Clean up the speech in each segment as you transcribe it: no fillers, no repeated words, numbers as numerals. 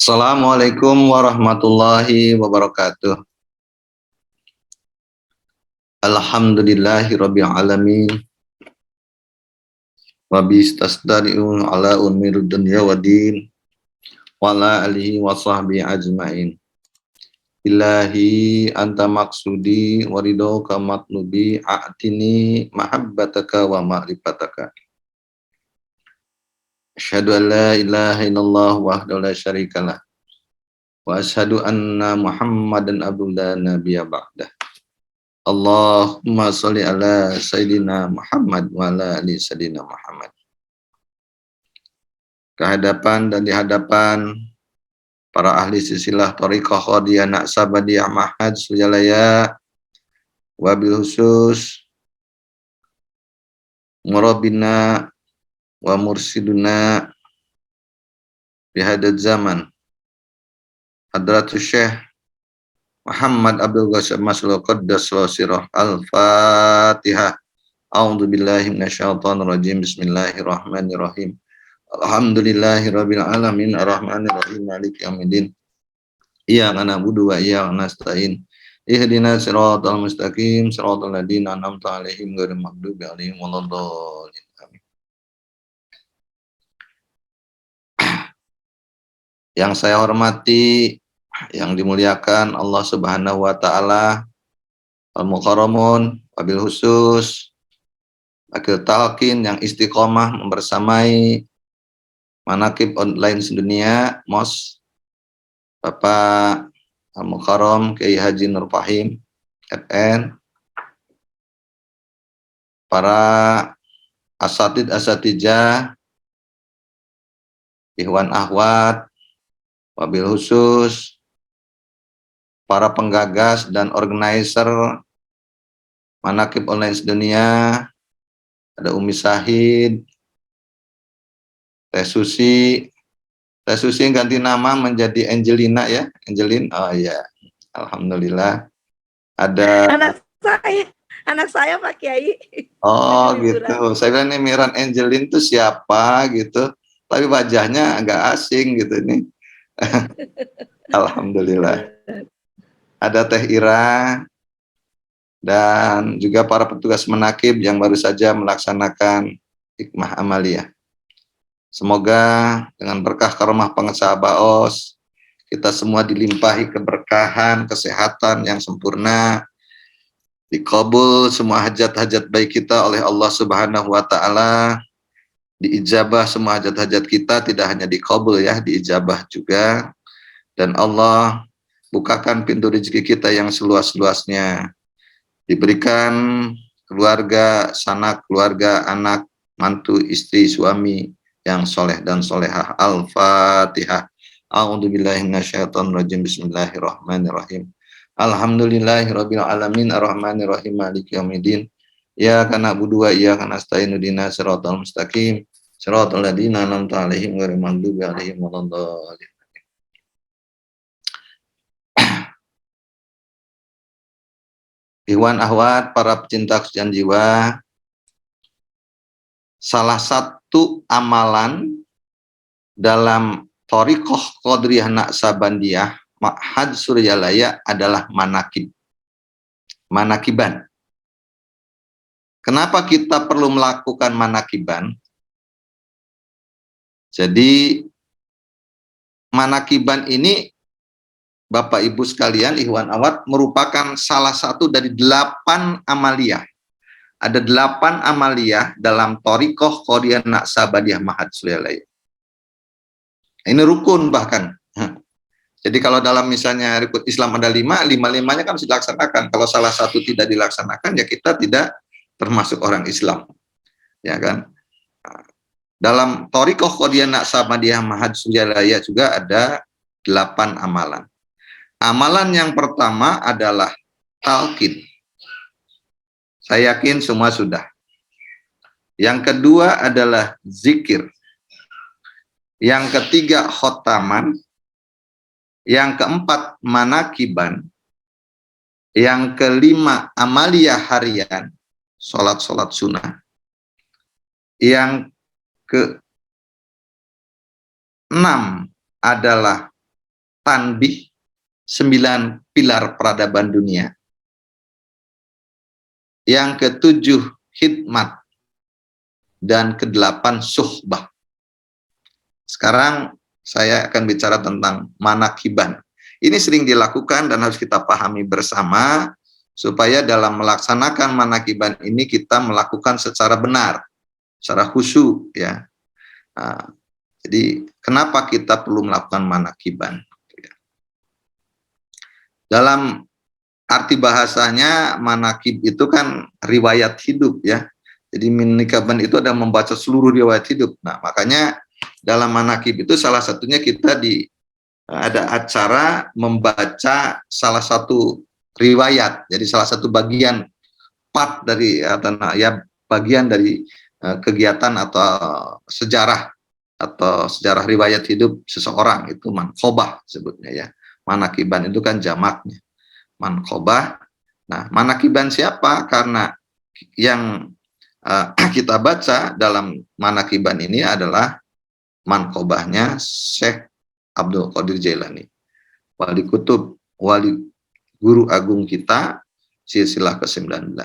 Assalamualaikum warahmatullahi wabarakatuh. Alhamdulillahirabbil alamin. Wa bistasdari'un ala umir dunya waddin wa ala alihi wa sahbihi ajmain. Ilahi anta maksudi wa ridhoka matlubi a'tini mahabbataka wa ma'rifataka. Asyhadu an la ilaha illallah wahdahu la syarikalah wa asyhadu anna Muhammadan abdullah nabiyya ba'dah. Allahumma sholli ala Sayyidina Muhammad wa ala ali Sayyidina Muhammad. Kehadapan dan di hadapan para ahli silsilah Thariqah Qadiyah Naqsabandiyah Ma'had Sujalaya, wabil khusus murabina wa mursiduna bihadad zaman Hadratus Syekh Muhammad Abdul Ghassam Maslow Qaddas Sirah Al-Fatihah. A'udzu billahi minasyaitonir rajim. Bismillahirrahmanirrahim. Alhamdulillahirabbil alamin arrahmanir rahim maliki yaumiddin. Iyyaka na'budu wa iyyaka nasta'in. Ihdinas siratal mustaqim siratal ladzina an'amta 'alaihim ghairil maghdubi 'alaihim waladdallin. Amin. Yang saya hormati, yang dimuliakan Allah Subhanahu wa taala, al-mukarramun, wabil khusus Akil Talqin yang istiqomah membersamai Manaqib online sedunia MOS Bapak Al-Mukarram Kiai Haji Nur Fahim FN, para asatidjah, ikhwan akhwat, wabil khusus para penggagas dan organizer Manaqib online sedunia, ada Umi Syahid, Teh Susi ganti nama menjadi Angelina ya, Angelin. Oh iya, alhamdulillah. Ada anak saya Pak Kiai. Oh gitu. Saya bilang ini Miran Angelin itu siapa gitu, tapi wajahnya agak asing gitu ini. Alhamdulillah. Ada Teh Ira dan juga para petugas Manaqib yang baru saja melaksanakan hikmah amaliyah. Semoga dengan berkah karomah pengesah Baos, kita semua dilimpahi keberkahan, kesehatan yang sempurna, dikabul semua hajat-hajat baik kita oleh Allah Subhanahu wa taala, diijabah semua hajat-hajat kita, tidak hanya dikabul ya, diijabah juga, dan Allah bukakan pintu rezeki kita yang seluas-luasnya, diberikan keluarga, sanak keluarga, anak, mantu, istri, suami yang soleh dan solehah. Al-Fatihah. A'udzubillahi minasyaitonirrajim. Bismillahirrahmanirrahim. Alhamdulillahirabbil alamin arrahmanirrahim maliki yaumiddin. Iyyaka na'budu wa iyyaka nasta'in ihdinas siratal mustaqim siratal ladzina an'amta 'alaihim ghairil maghdubi 'alaihim waladdallin. Ikhwan akhwat, para pecinta kesucian jiwa, salah satu amalan dalam Thariqah Qadriyah Naqsabandiyah Ma'had Suryalaya adalah manaqib. Manaqiban. Kenapa kita perlu melakukan manaqiban? Jadi manaqiban ini Bapak Ibu sekalian, ikhwan akhwat, merupakan salah satu dari 8 amaliyah. Ada 8 amaliyah dalam Thariqah Qadriyah Naqsabandiyah Ma'had Suryalaya. Ini rukun bahkan. Jadi kalau dalam misalnya rukun Islam ada 5, 5-5-nya kan harus dilaksanakan. Kalau salah satu tidak dilaksanakan, ya kita tidak termasuk orang Islam. Ya kan? Dalam Thariqah Qadriyah Naqsabandiyah Ma'had Suryalaya juga ada 8 amalan. Amalan yang pertama adalah talqin. Saya yakin semua sudah. Yang kedua adalah zikir. Yang ketiga khotaman. Yang keempat manaqiban. Yang kelima amaliyah harian, sholat-sholat sunnah. Yang keenam adalah tanbih, 9 pilar peradaban dunia. Yang ke-7 hikmat, dan ke-8 suhbah. Sekarang saya akan bicara tentang manakiban. Ini sering dilakukan dan harus kita pahami bersama supaya dalam melaksanakan manakiban ini kita melakukan secara benar, secara khusyuk ya. Nah, jadi kenapa kita perlu melakukan manakiban? Dalam arti bahasanya manakib itu kan riwayat hidup ya. Jadi manakiban itu ada membaca seluruh riwayat hidup. Nah, makanya dalam manakib itu salah satunya kita ada acara membaca salah satu riwayat. Jadi salah satu bagian part dari ya bagian dari kegiatan atau sejarah riwayat hidup seseorang, itu manqobah sebutnya ya. Manakiban itu kan jamaknya manqobah. Nah, manakiban siapa? Karena yang kita baca dalam manakiban ini adalah manqobahnya Syekh Abdul Qadir Jailani, wali kutub, wali guru agung kita, silsilah ke-19.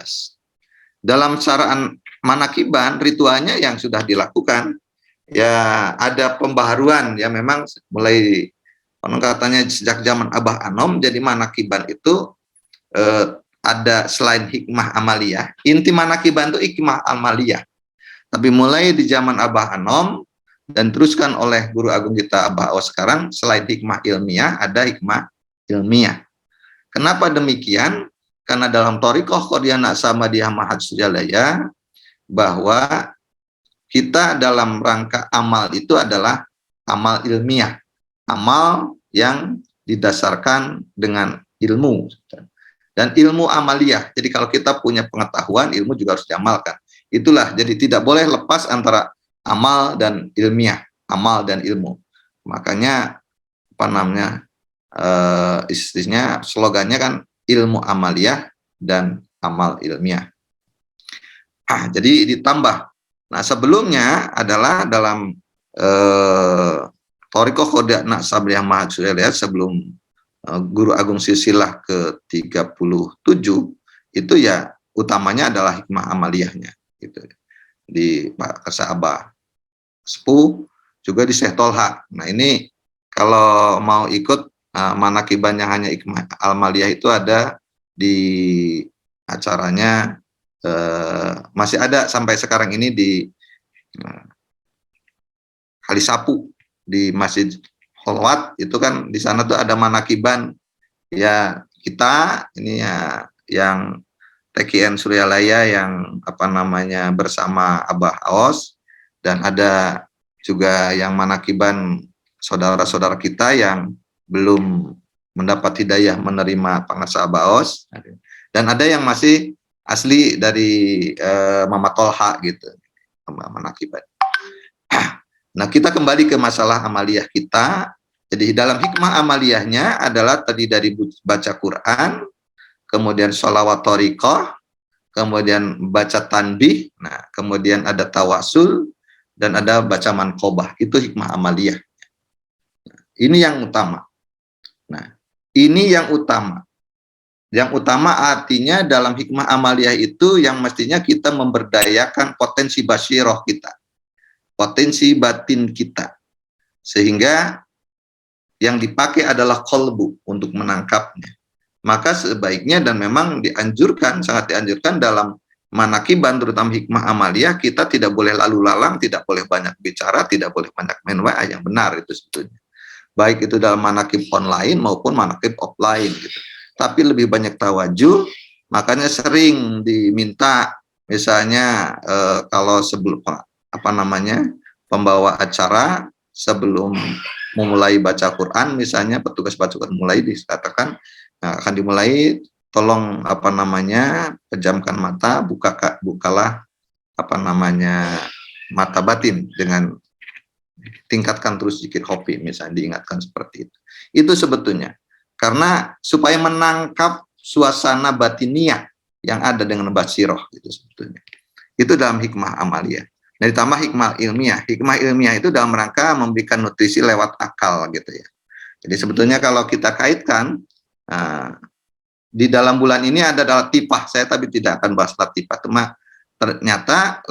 Dalam caraan manakiban, ritualnya yang sudah dilakukan, ya ada pembaharuan, ya memang mulai katanya sejak zaman Abah Anom, jadi manakiban itu ada selain hikmah amaliyah, inti manakiban itu hikmah amaliyah. Tapi mulai di zaman Abah Anom dan teruskan oleh guru agung kita Abah Awas sekarang, selain hikmah ilmiah ada hikmah ilmiah. Kenapa demikian? Karena dalam Thariqah Qadhiyah Naqsabandiyah Mahad Sujalaya bahwa kita dalam rangka amal itu adalah amal ilmiah, amal yang didasarkan dengan ilmu dan ilmu amaliyah. Jadi kalau kita punya pengetahuan, ilmu juga harus diamalkan. Itulah, jadi tidak boleh lepas antara amal dan ilmiah, amal dan ilmu. Makanya apa namanya istilahnya, slogannya kan ilmu amaliyah dan amal ilmiah. Jadi ditambah. Nah, sebelumnya adalah dalam Thariqah Qadhiyah Naqsabandiyah Mahad Sujalaya sebelum Guru Agung Silsilah ke-37 itu ya utamanya adalah hikmah amaliyahnya gitu. Di Pak Kersa Abah Sepuh, juga di Syekh Tolha. Nah, ini kalau mau ikut manakibannya hanya hikmah amaliyah itu ada di acaranya, masih ada sampai sekarang ini di Kali Sapu di Masjid Kholwat. Itu kan di sana tuh ada manakiban ya kita ini ya, yang TKN Suryalaya yang apa namanya bersama Abah Aos, dan ada juga yang manakiban saudara-saudara kita yang belum mendapat hidayah menerima pengasah Abah Aos, dan ada yang masih asli dari Mama Tolha gitu manakiban. Nah, kita kembali ke masalah amaliyah kita. Jadi dalam hikmah amaliyahnya adalah tadi dari baca Quran, kemudian sholawat thariqah, kemudian baca tanbih, nah kemudian ada tawasul, dan ada baca manqobah. Itu hikmah amaliyah. Ini yang utama. Nah, ini yang utama. Yang utama artinya dalam hikmah amaliyah itu yang mestinya kita memberdayakan potensi basyiroh kita, potensi batin kita, sehingga yang dipakai adalah qalbu untuk menangkapnya. Maka sebaiknya dan memang dianjurkan, sangat dianjurkan dalam manakiban terutama hikmah amaliyah, kita tidak boleh lalu lalang, tidak boleh banyak bicara, tidak boleh banyak main WA, yang benar itu sebetulnya. Baik itu dalam manakib online maupun manakib offline gitu. Tapi lebih banyak tawajuh, makanya sering diminta misalnya kalau sebelum apa namanya pembawa acara sebelum memulai baca Quran, misalnya petugas baca Quran mulai dikatakan akan dimulai, tolong apa namanya pejamkan mata, bukalah apa namanya mata batin dengan tingkatkan terus zikir hobi, misalnya diingatkan seperti itu. Itu sebetulnya karena supaya menangkap suasana batiniah yang ada dengan basiroh itu sebetulnya. Itu dalam hikmah amaliyah. Nah, ditambah hikmah ilmiah. Hikmah ilmiah itu dalam rangka memberikan nutrisi lewat akal gitu ya. Jadi sebetulnya kalau kita kaitkan, di dalam bulan ini ada latifah. Saya tapi tidak akan bahas latifah. Cuma ternyata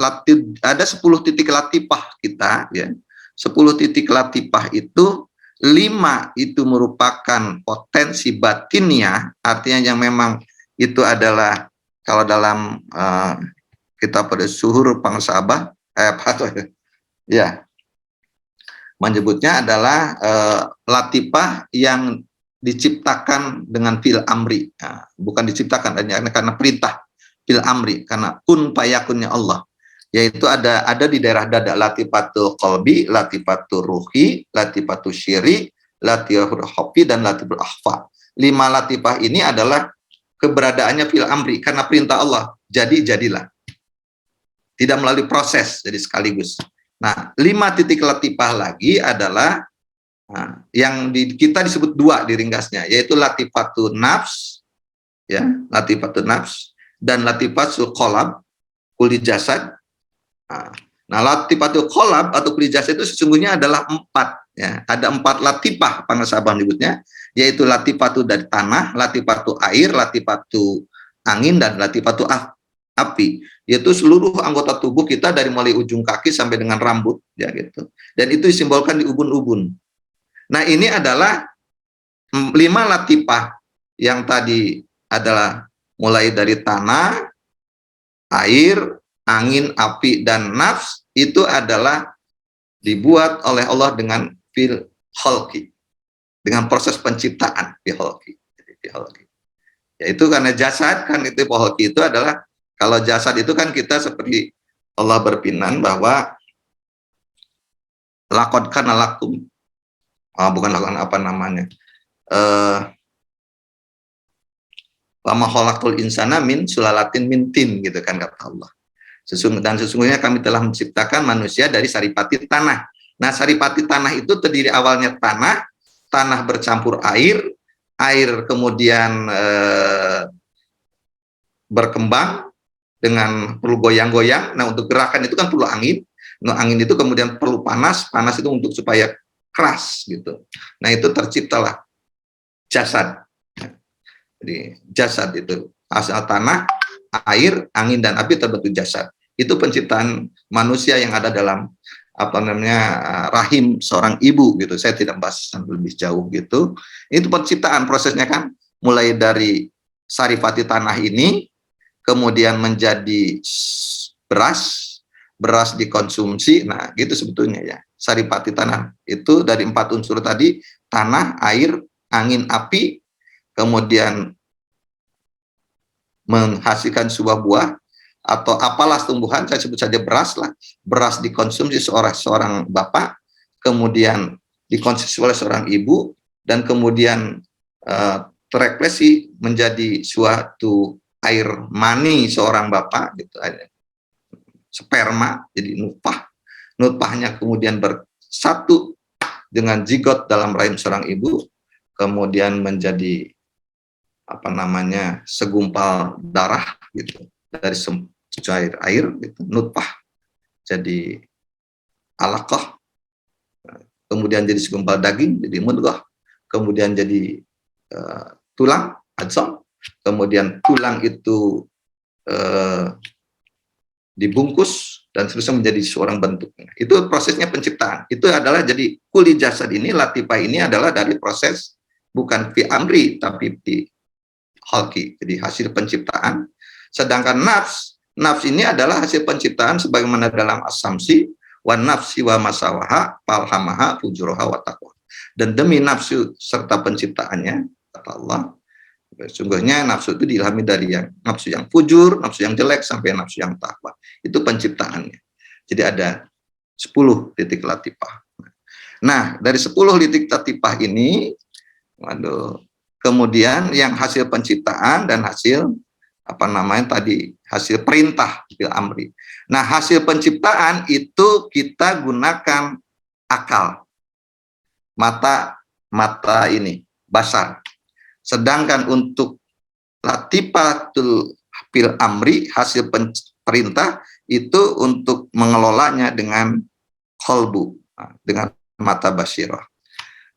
ada 10 titik latifah kita, ya. 10 titik latifah itu 5 itu merupakan potensi batinnya, artinya yang memang itu adalah kalau dalam kita pada suhur pangsabah, ya, menyebutnya adalah latifah yang diciptakan dengan fil amri, bukan diciptakan karena perintah fil amri, karena kun fayakunnya Allah, yaitu ada di daerah dada, latifatul qalbi, latifatul ruhi, latifatul syiri, latifatul hofi, dan latifatul ahfa. 5 latifah ini adalah keberadaannya fil amri, karena perintah Allah, jadilah, tidak melalui proses, jadi sekaligus. Nah, 5 titik latifah lagi adalah yang kita disebut 2 di ringkasnya, yaitu latifatul nafs, ya, latifatul nafs, dan latifatul qalb, kuli jasad. Nah, latifatul qalb atau kuli jasad itu sesungguhnya adalah 4, ya. Ada 4 latifah pengesabah menyebutnya, yaitu latifatul dari tanah, latifatul air, latifatul angin, dan latifatul api, yaitu seluruh anggota tubuh kita dari mulai ujung kaki sampai dengan rambut, ya gitu. Dan itu disimbolkan di ubun-ubun. Nah, ini adalah 5 latifah yang tadi adalah mulai dari tanah, air, angin, api, dan nafs, itu adalah dibuat oleh Allah dengan fil khalqi, dengan proses penciptaan fil khalqi. Yaitu karena jasad kan, itu fil khalqi itu adalah, kalau jasad itu kan kita seperti Allah berfirman bahwa laqad kana lakum, bukan lakukan apa namanya, wama khalaqul insana min sulalatin min tin, gitu kan kata Allah. Sesungguhnya kami telah menciptakan manusia dari saripati tanah. Nah, saripati tanah itu terdiri awalnya tanah bercampur air kemudian berkembang dengan perlu goyang-goyang. Nah, untuk gerakan itu kan perlu angin. Nah, angin itu kemudian perlu panas itu untuk supaya keras gitu. Nah, itu terciptalah jasad. Jadi jasad itu asal tanah, air, angin, dan api terbentuk jasad. Itu penciptaan manusia yang ada dalam rahim seorang ibu gitu. Saya tidak bahas lebih jauh gitu. Itu penciptaan prosesnya kan, mulai dari saripati tanah ini kemudian menjadi beras dikonsumsi. Nah, gitu sebetulnya ya. Saripati tanah itu dari 4 unsur tadi, tanah, air, angin, api, kemudian menghasilkan sebuah buah atau apalah tumbuhan, saya sebut saja beras lah. Beras dikonsumsi seorang bapak, kemudian dikonsumsi oleh seorang ibu, dan kemudian terekspresi menjadi suatu air mani seorang bapak gitu, sperma, jadi nutfahnya kemudian bersatu dengan zigot dalam rahim seorang ibu, kemudian menjadi segumpal darah gitu, dari secair air gitu, nutfah jadi alaqah, kemudian jadi segumpal daging jadi mudghah, kemudian jadi tulang adzam, kemudian tulang itu dibungkus dan seterusnya menjadi seorang bentuknya. Itu prosesnya penciptaan. Itu adalah, jadi kuli jasad ini, latifah ini adalah dari proses bukan fi amri tapi fi khalqi, jadi hasil penciptaan. Sedangkan nafs ini adalah hasil penciptaan sebagaimana dalam as-samsi, wa nafsi wa masawaha falhamaha fujuraha wa taqwa. Dan demi nafsu serta penciptaannya, kata Allah, sungguhnya nafsu itu diilhami dari yang nafsu yang fujur, nafsu yang jelek, sampai nafsu yang takwa. Itu penciptaannya. Jadi ada 10 titik latifah. Nah, dari 10 titik latifah ini, kemudian yang hasil penciptaan dan hasil hasil perintah bil amri. Nah, hasil penciptaan itu kita gunakan akal, mata ini, basar. Sedangkan untuk latifatul fil amri, hasil perintah, itu untuk mengelolanya dengan qalbu, dengan mata basirah.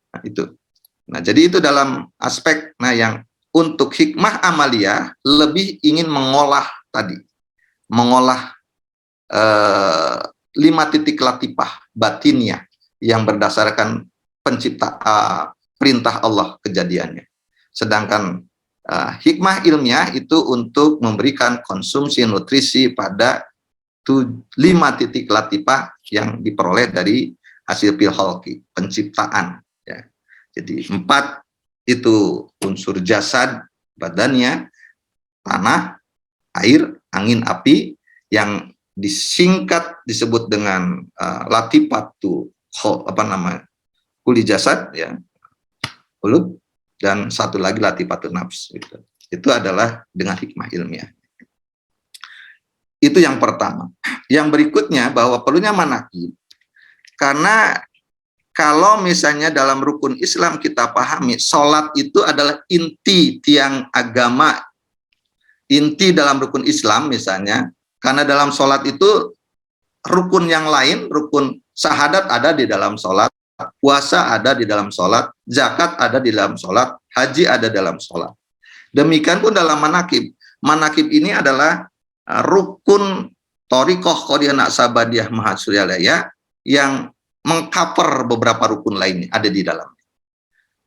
Nah, itu. Nah, jadi itu dalam aspek, nah yang untuk hikmah amaliyah lebih ingin mengolah tadi, mengolah 5 titik latifah batinnya yang berdasarkan pencipta perintah Allah kejadiannya. Sedangkan hikmah ilmiah itu untuk memberikan konsumsi nutrisi pada 5 titik latifah yang diperoleh dari hasil filholki, penciptaan. Ya. Jadi 4 itu unsur jasad badannya, tanah, air, angin, api, yang disingkat disebut dengan latifatu kuli jasad, ya, ulub, dan satu lagi latifatu nafs. Gitu. Itu adalah dengan hikmah ilmiah. Itu yang pertama. Yang berikutnya bahwa perlunya manaqib, karena kalau misalnya dalam rukun Islam kita pahami, sholat itu adalah inti tiang agama, inti dalam rukun Islam misalnya, karena dalam sholat itu rukun yang lain, rukun syahadat ada di dalam sholat, puasa ada di dalam sholat, zakat ada di dalam sholat, haji ada dalam sholat. Demikian pun dalam manaqib. Manaqib ini adalah rukun thoriqoh qadiyah naqsabandiyah mahasyalaya yang mengcover beberapa rukun lainnya ada di dalamnya.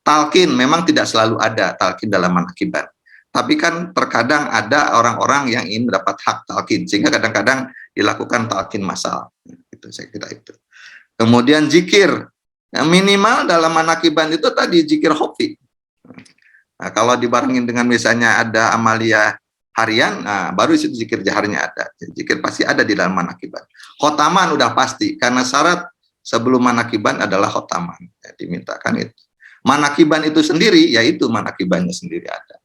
Talqin memang tidak selalu ada talqin dalam manaqiban. Tapi kan terkadang ada orang-orang yang ingin mendapat hak talqin, sehingga kadang-kadang dilakukan talqin massal. Itu saya kira itu. Kemudian zikir, minimal dalam manaqiban itu tadi zikir khofi. Nah, kalau dibarengin dengan misalnya ada amalia harian, nah, baru itu zikir jaharnya ada. Zikir pasti ada di dalam manaqiban. Khotaman udah pasti, karena syarat sebelum manaqiban adalah khotaman. Ya, dimintakan itu. Manaqiban itu sendiri, yaitu manaqibannya sendiri ada.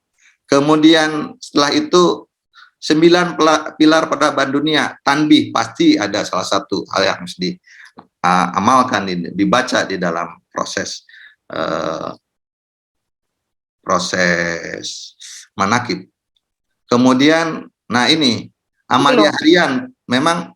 Kemudian setelah itu 9 pilar peradaban dunia, tanbih pasti ada salah satu hal yang harus diamalkan, dibaca di dalam proses manaqib. Kemudian, nah ini amalia harian, memang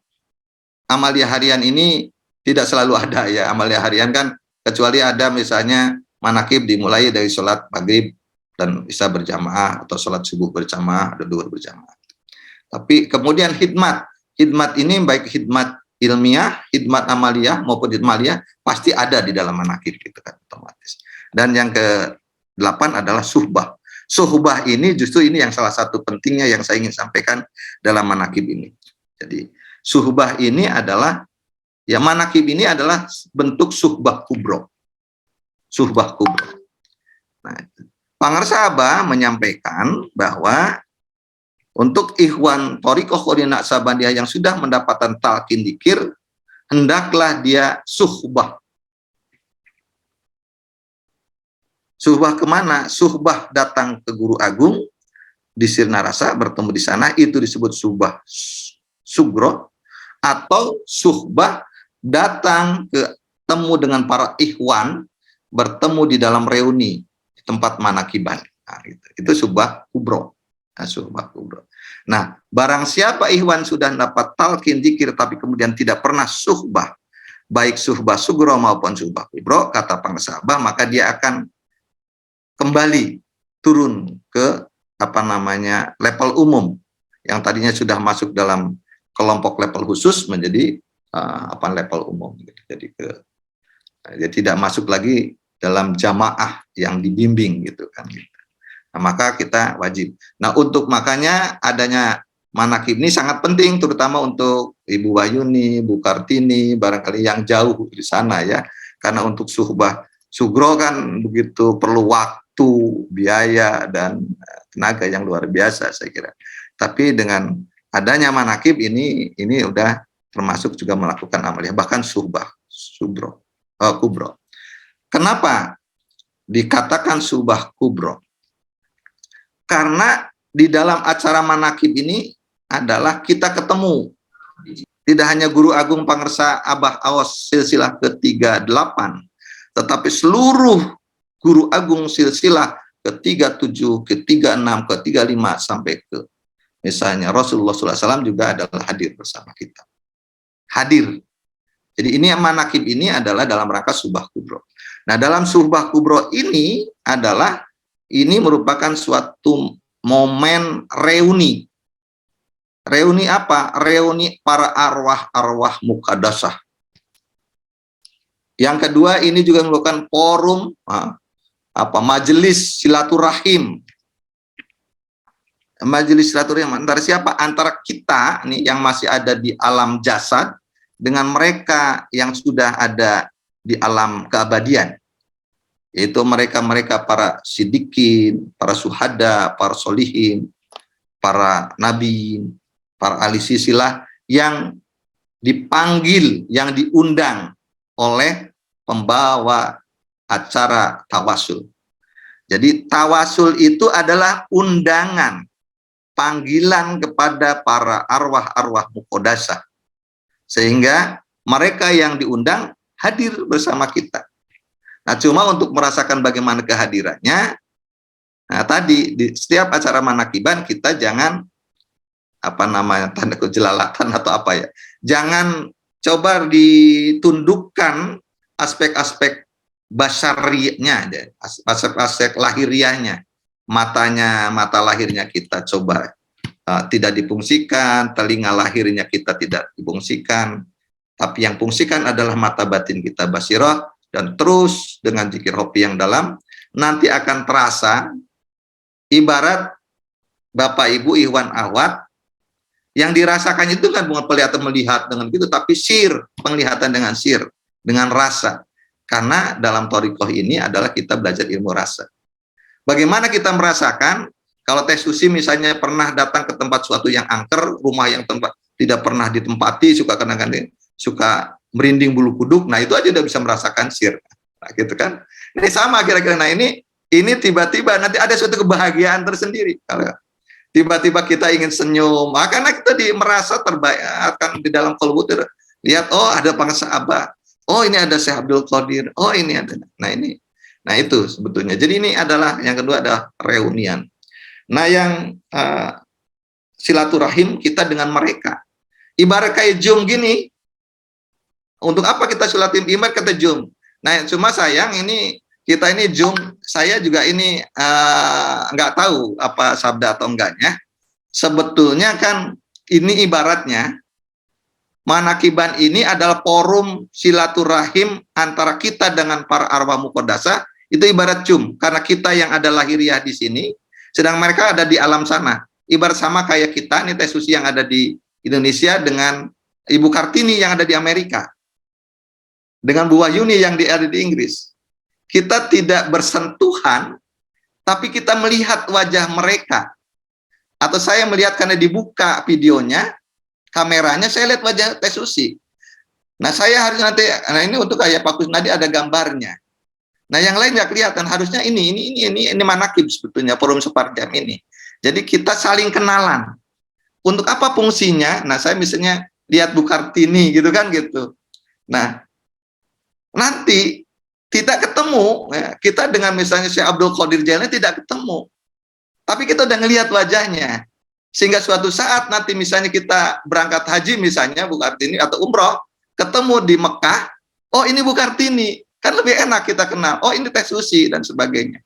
amalia harian ini tidak selalu ada ya, amalia harian kan, kecuali ada misalnya manaqib dimulai dari sholat maghrib dan isya berjamaah, atau sholat subuh berjamaah, ada 2 berjamaah. Tapi kemudian hikmat ini baik hikmat ilmiah, hikmat amaliyah maupun hikmaliyah pasti ada di dalam manaqib gitu kan, otomatis. Dan yang ke-8 adalah suhbah. Suhbah ini justru ini yang salah satu pentingnya yang saya ingin sampaikan dalam manaqib ini. Jadi suhbah ini adalah, ya manaqib ini adalah bentuk suhbah kubro. Suhbah kubro. Nah, Pangarsa Abah menyampaikan bahwa untuk ikhwan thoriqoh qadiyah naqsabandiyah yang sudah mendapatkan talqin dzikir, hendaklah dia suhbah. Suhbah kemana? Suhbah datang ke guru agung di Sirna Rasa, bertemu di sana, itu disebut suhbah sugro, atau suhbah datang ketemu dengan para ikhwan, bertemu di dalam reuni di tempat manaqiban. Nah, itu suhbah kubro. Nah, suhbah kubro. Nah, barang siapa ikhwan sudah dapat talqin dzikir tapi kemudian tidak pernah suhbah, baik suhbah sugro maupun suhbah kubro, kata Pangarsa Abah, maka dia akan kembali turun ke level umum yang tadinya sudah masuk dalam kelompok level khusus menjadi level umum. Jadi tidak masuk lagi dalam jamaah yang dibimbing gitu kan. Nah, maka kita wajib. Nah, untuk makanya adanya manaqib ini sangat penting, terutama untuk Ibu Wahyuni, Bu Kartini, barangkali yang jauh di sana ya. Karena untuk suhbah sugro kan begitu perlu waktu, biaya, dan tenaga yang luar biasa saya kira. Tapi dengan adanya manaqib ini udah termasuk juga melakukan amaliyah, bahkan suhbah kubro. Kenapa dikatakan suhbah kubro? Karena di dalam acara manaqib ini adalah kita ketemu, tidak hanya Guru Agung Pangarsa Abah Awas silsilah ke-38, tetapi seluruh Guru Agung silsilah ke-37, ke-36, ke-35 sampai ke misalnya Rasulullah SAW juga adalah hadir bersama kita. Hadir. Jadi ini manaqib ini adalah dalam rangka suhbah kubro. Nah, dalam suhbah kubro ini merupakan suatu momen reuni. Reuni apa? Reuni para arwah-arwah muqaddasah. Yang kedua, ini juga merupakan forum majelis silaturahim. Majelis silaturahim antara siapa? Antara kita nih yang masih ada di alam jasad dengan mereka yang sudah ada di alam keabadian. Yaitu mereka-mereka para siddiqin, para syuhada, para solihin, para nabi, para ahli silsilah yang dipanggil, yang diundang oleh pembawa acara tawasul. Jadi tawasul itu adalah undangan, panggilan kepada para arwah-arwah muqaddasah. Sehingga mereka yang diundang hadir bersama kita. Nah, cuma untuk merasakan bagaimana kehadirannya, nah tadi di setiap acara manakiban kita jangan tanda kejelalatan atau apa ya. Jangan coba ditundukkan aspek-aspek basyariahnya, aspek-aspek lahiriahnya, mata lahirnya kita coba tidak difungsikan, telinga lahirnya kita tidak difungsikan, tapi yang fungsikan adalah mata batin kita basirah, dan terus dengan zikir hobi yang dalam, nanti akan terasa ibarat Bapak Ibu Ikhwan Akhwat. Yang dirasakan itu kan bukan kelihatan melihat dengan gitu, tapi penglihatan dengan dengan rasa. Karena dalam thariqah ini adalah kita belajar ilmu rasa. Bagaimana kita merasakan, kalau Teh Susi misalnya pernah datang ke tempat suatu yang angker, rumah yang tidak pernah ditempati, kadang-kadang suka merinding bulu kuduk, nah itu aja udah bisa merasakan nah, gitu kan. Ini sama kira-kira, nah ini tiba-tiba nanti ada suatu kebahagiaan tersendiri. Kalau tiba-tiba kita ingin senyum, karena kita merasa terbayarkan di dalam qalbu, lihat, oh ada pangsaabah, oh ini ada Syekh Abdul Qadir, oh ini ada, nah itu sebetulnya. Jadi ini adalah yang kedua, adalah reunian. Nah yang silaturahim kita dengan mereka, ibarat kayak Zoom gini. Untuk apa kita silaturahim? Ibarat kata Zoom. Nah cuma sayang kita ini Zoom, saya juga ini nggak tahu apa sabda atau enggaknya. Sebetulnya kan ini ibaratnya manakiban ini adalah forum silaturahim antara kita dengan para arwah muqaddasah. Itu ibarat Zoom, karena kita yang ada lahiriah di sini, sedang mereka ada di alam sana. Ibarat sama kayak kita nih Teh Susi yang ada di Indonesia dengan Ibu Kartini yang ada di Amerika, dengan Bu Wahyuni yang ada di Inggris. Kita tidak bersentuhan, tapi kita melihat wajah mereka. Atau saya melihat karena dibuka videonya, kameranya, saya lihat wajah Teh Susi. Nah saya harus nanti, nah ini untuk kayak Pak Kusnadi ada gambarnya. Nah yang lain nggak kelihatan, harusnya ini manakib sebetulnya, forum separjam ini. Jadi kita saling kenalan. Untuk apa fungsinya? Nah saya misalnya lihat Bu Kartini gitu kan gitu. Nah nanti tidak ketemu, ya, kita dengan misalnya Syekh Abdul Qadir Jailani tidak ketemu, tapi kita udah ngelihat wajahnya, sehingga suatu saat nanti misalnya kita berangkat haji misalnya Bu Kartini atau umroh, ketemu di Mekah, oh ini Bu Kartini, kan lebih enak kita kenal, oh ini Teh Susi dan sebagainya.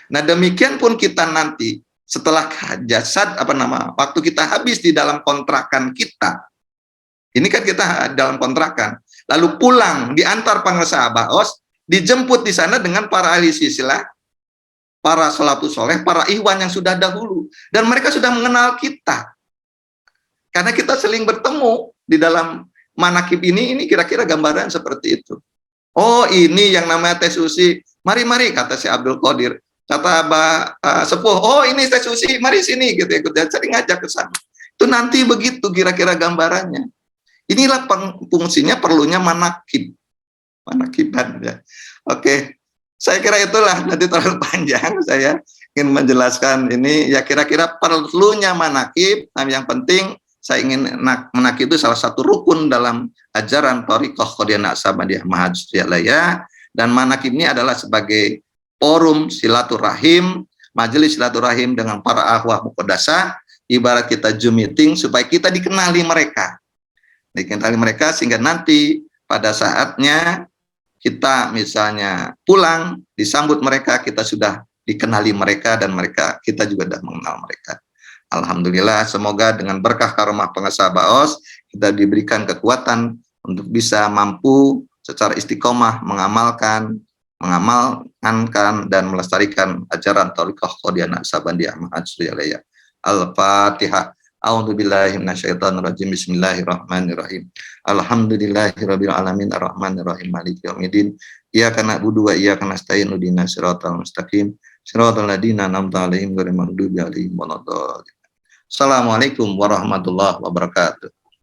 Nah demikian pun kita nanti setelah jasad waktu kita habis di dalam kontrakan kita, ini kan kita dalam kontrakan, lalu pulang diantar pangsaabah dijemput di sana dengan para ahli silsilah, para salatus soleh, para ikhwan yang sudah dahulu, dan mereka sudah mengenal kita karena kita sering bertemu di dalam manakib ini kira-kira gambaran seperti itu. Oh ini yang namanya Teh Susi, mari kata si Abdul Qadir, kata Sepuh, oh ini Teh Susi, mari sini gitu, dan sering ngajak ke sana. Itu nanti begitu kira-kira gambarannya. Inilah fungsinya perlunya manakiban ya. Oke, saya kira itulah, nanti terlalu panjang saya ingin menjelaskan ini ya, kira-kira perlunya manakib. Nah, yang penting saya ingin manakib itu salah satu rukun dalam ajaran thariqah Qadhiyah Naqsabandiyah Mahajjalaya, dan manakib ini adalah sebagai forum silaturahim, majelis silaturahim dengan para arwah muqaddasah, ibarat kita Zoom meeting supaya kita dikenali mereka sehingga nanti pada saatnya kita misalnya pulang, disambut mereka, kita sudah dikenali mereka dan kita juga sudah mengenal mereka. Alhamdulillah, semoga dengan berkah karomah pengasah Baos, kita diberikan kekuatan untuk bisa mampu secara istiqomah mengamalkan dan melestarikan ajaran Thariqah Qadiyah Naqsabandiyah Ma'had Suryalaya. Al-Fatihah. A'udzubillahi minasyaitonirrajim. Bismillahirrahmanirrahim. Alhamdulillahirabbil alamin arrahmanirrahim maliki yaumiddin. Iyyaka na'budu wa iyyaka nasta'in ihdinas siratal mustaqim. Siratal ladzina an'amta 'alaihim ghairil maghdubi 'alaihim waladdallin. Assalamualaikum warahmatullahi wabarakatuh.